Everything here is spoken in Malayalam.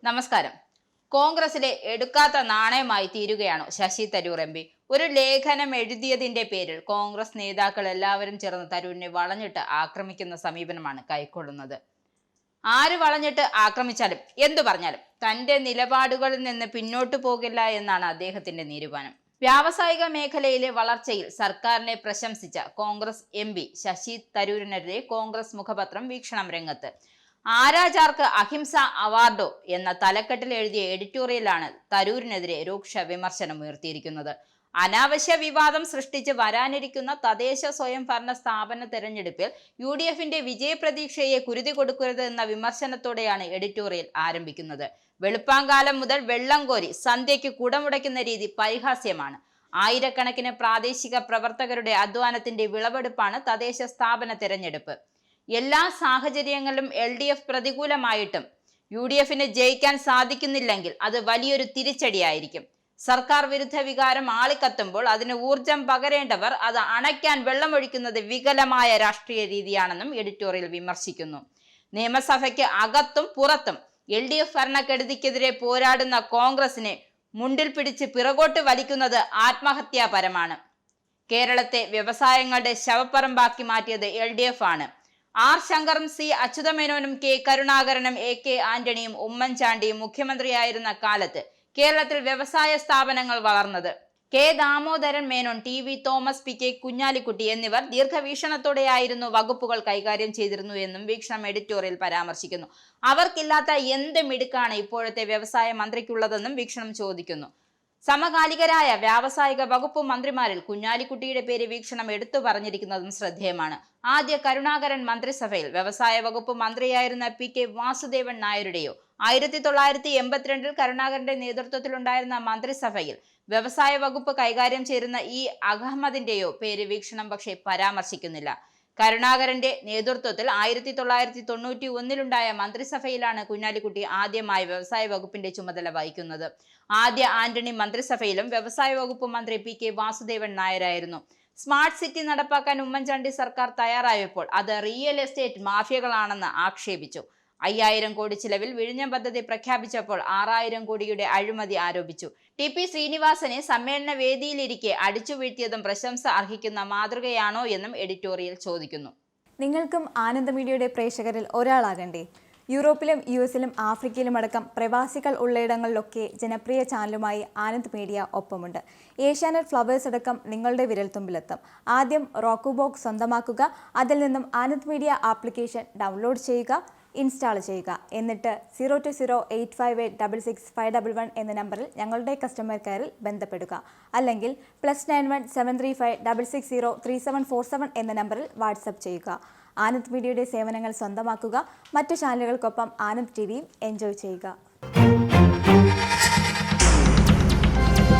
നമസ്കാരം. കോൺഗ്രസിലെ എടുക്കാത്ത നാണയമായി തീരുകയാണോ ശശി തരൂർ എം.പി? ഒരു ലേഖനം എഴുതിയതിന്റെ പേരിൽ കോൺഗ്രസ് നേതാക്കൾ എല്ലാവരും ചേർന്ന് തരൂരിനെ വളഞ്ഞിട്ട് ആക്രമിക്കുന്ന സമീപനമാണ് കൈക്കൊള്ളുന്നത്. ആര് വളഞ്ഞിട്ട് ആക്രമിച്ചാലും എന്തു പറഞ്ഞാലും തന്റെ നിലപാടുകളിൽ നിന്ന് പിന്നോട്ടു പോകില്ല എന്നാണ് അദ്ദേഹത്തിന്റെ തീരുമാനം. വ്യാവസായിക മേഖലയിലെ വളർച്ചയിൽ സർക്കാരിനെ പ്രശംസിച്ച കോൺഗ്രസ് എം.പി ശശി തരൂരിനെതിരെ കോൺഗ്രസ് മുഖപത്രം വീക്ഷണം രംഗത്ത്. ആരാചാർക്ക് അഹിംസ അവാർഡോ എന്ന തലക്കെട്ടിൽ എഴുതിയ എഡിറ്റോറിയലാണ് തരൂരിനെതിരെ രൂക്ഷ വിമർശനം ഉയർത്തിയിരിക്കുന്നത്. അനാവശ്യ വിവാദം സൃഷ്ടിച്ച് വരാനിരിക്കുന്ന തദ്ദേശ സ്വയംഭരണ സ്ഥാപന തെരഞ്ഞെടുപ്പിൽ UDFന്റെ വിജയപ്രതീക്ഷയെ കുരുതി കൊടുക്കരുത് എന്ന വിമർശനത്തോടെയാണ് എഡിറ്റോറിയൽ ആരംഭിക്കുന്നത്. വെളുപ്പാങ്കാലം മുതൽ വെള്ളം കോരി സന്ധ്യയ്ക്ക് കുടമുടയ്ക്കുന്ന രീതി പരിഹാസ്യമാണ്. ആയിരക്കണക്കിന് പ്രാദേശിക പ്രവർത്തകരുടെ അധ്വാനത്തിന്റെ വിളവെടുപ്പാണ് തദ്ദേശ സ്ഥാപന തെരഞ്ഞെടുപ്പ്. എല്ലാ സാഹചര്യങ്ങളിലും LDF പ്രതികൂലമായിട്ടും UDFന് ജയിക്കാൻ സാധിക്കുന്നില്ലെങ്കിൽ അത് വലിയൊരു തിരിച്ചടിയായിരിക്കും. സർക്കാർ വിരുദ്ധ വികാരം ആളിക്കത്തുമ്പോൾ അതിന് ഊർജം പകരേണ്ടവർ അത് അണയ്ക്കാൻ വെള്ളമൊഴിക്കുന്നത് വികലമായ രാഷ്ട്രീയ രീതിയാണെന്നും എഡിറ്റോറിയൽ വിമർശിക്കുന്നു. നിയമസഭയ്ക്ക് അകത്തും പുറത്തും LDF ഭരണക്കെടുതിക്കെതിരെ പോരാടുന്ന കോൺഗ്രസിനെ മുണ്ടിൽ പിടിച്ച് പിറകോട്ട് വലിക്കുന്നത് ആത്മഹത്യാപരമാണ്. കേരളത്തെ വ്യവസായങ്ങളുടെ ശവപ്പറമ്പാക്കി മാറ്റിയത് LDF ആണ്. R. ശങ്കറും C. അച്യുതമേനോനും K. കരുണാകരനും AK ആന്റണിയും ഉമ്മൻചാണ്ടിയും മുഖ്യമന്ത്രിയായിരുന്ന കാലത്ത് കേരളത്തിൽ വ്യവസായ സ്ഥാപനങ്ങൾ വളർന്നത്. K. Damodaran Menon, TV Thomas, PK Kunhalikutty എന്നിവർ ദീർഘവീക്ഷണത്തോടെയായിരുന്നു വകുപ്പുകൾ കൈകാര്യം ചെയ്തിരുന്നു എന്നും വീക്ഷണം എഡിറ്റോറിയൽ പരാമർശിക്കുന്നു. അവർക്കില്ലാത്ത എന്ത് മിടുക്കാണ് ഇപ്പോഴത്തെ വ്യവസായ മന്ത്രിക്കുള്ളതെന്നും വീക്ഷണം ചോദിക്കുന്നു. സമകാലികരായ വ്യാവസായിക വകുപ്പ് മന്ത്രിമാരിൽ കുഞ്ഞാലിക്കുട്ടിയുടെ പേര് വീക്ഷണം എടുത്തു പറഞ്ഞിരിക്കുന്നതും ശ്രദ്ധേയമാണ്. ആദ്യ കരുണാകരൻ മന്ത്രിസഭയിൽ വ്യവസായ വകുപ്പ് മന്ത്രിയായിരുന്ന PK വാസുദേവൻ നായരുടെയോ 1982 കരുണാകരന്റെ നേതൃത്വത്തിലുണ്ടായിരുന്ന മന്ത്രിസഭയിൽ വ്യവസായ വകുപ്പ് കൈകാര്യം ചെയ്യുന്ന E. അഹമ്മദിന്റെയോ പേര് വീക്ഷണം പക്ഷേ പരാമർശിക്കുന്നില്ല. കരുണാകരന്റെ നേതൃത്വത്തിൽ 1991 മന്ത്രിസഭയിലാണ് കുഞ്ഞാലിക്കുട്ടി ആദ്യമായി വ്യവസായ വകുപ്പിന്റെ ചുമതല വഹിക്കുന്നത്. ആദ്യ ആന്റണി മന്ത്രിസഭയിലും വ്യവസായ വകുപ്പ് മന്ത്രി PK വാസുദേവൻ നായരായിരുന്നു. സ്മാർട്ട് സിറ്റി നടപ്പാക്കാൻ ഉമ്മൻചാണ്ടി സർക്കാർ തയ്യാറായപ്പോൾ അത് റിയൽ എസ്റ്റേറ്റ് മാഫിയകളാണെന്ന് ആക്ഷേപിച്ചു. 5000 കോടി ചിലവിൽ വിഴിഞ്ഞം പദ്ധതി പ്രഖ്യാപിച്ചപ്പോൾ 6000 കോടിയുടെ അഴിമതി ആരോപിച്ചു. TP ശ്രീനിവാസനെ സമ്മേളന വേദിയിലിരിക്കെ അടിച്ചു വീഴ്ത്തിയതും പ്രശംസ അർഹിക്കുന്ന മാതൃകയാണോ എന്നും എഡിറ്റോറിയൽ ചോദിക്കുന്നു. നിങ്ങൾക്കും ആനന്ദ മീഡിയയുടെ പ്രേക്ഷകരിൽ ഒരാളാകണ്ടേ? യൂറോപ്പിലും US-ലും ആഫ്രിക്കയിലും അടക്കം പ്രവാസികൾ ഉള്ളയിടങ്ങളിലൊക്കെ ജനപ്രിയ ചാനലുമായി ആനന്ദ് മീഡിയ ഒപ്പമുണ്ട്. ഏഷ്യാനെറ്റ് ഫ്ലവേഴ്സ് അടക്കം നിങ്ങളുടെ വിരൽത്തുമ്പിലെത്തും. ആദ്യം റോക്കു ബോക്സ് സ്വന്തമാക്കുക. അതിൽ നിന്നും ആനന്ദ് മീഡിയ ആപ്ലിക്കേഷൻ ഡൗൺലോഡ് ചെയ്യുക, ഇൻസ്റ്റാൾ ചെയ്യുക. എന്നിട്ട് 02085866511 എന്ന നമ്പറിൽ ഞങ്ങളുടെ കസ്റ്റമർ കെയറിൽ ബന്ധപ്പെടുക. അല്ലെങ്കിൽ +91 735 660 3747 എന്ന നമ്പറിൽ വാട്സപ്പ് ചെയ്യുക. ആനന്ദ് മീഡിയയുടെ സേവനങ്ങൾ സ്വന്തമാക്കുക. മറ്റു ചാനലുകൾക്കൊപ്പം ആനന്ദ് TVയും എൻജോയ് ചെയ്യുക.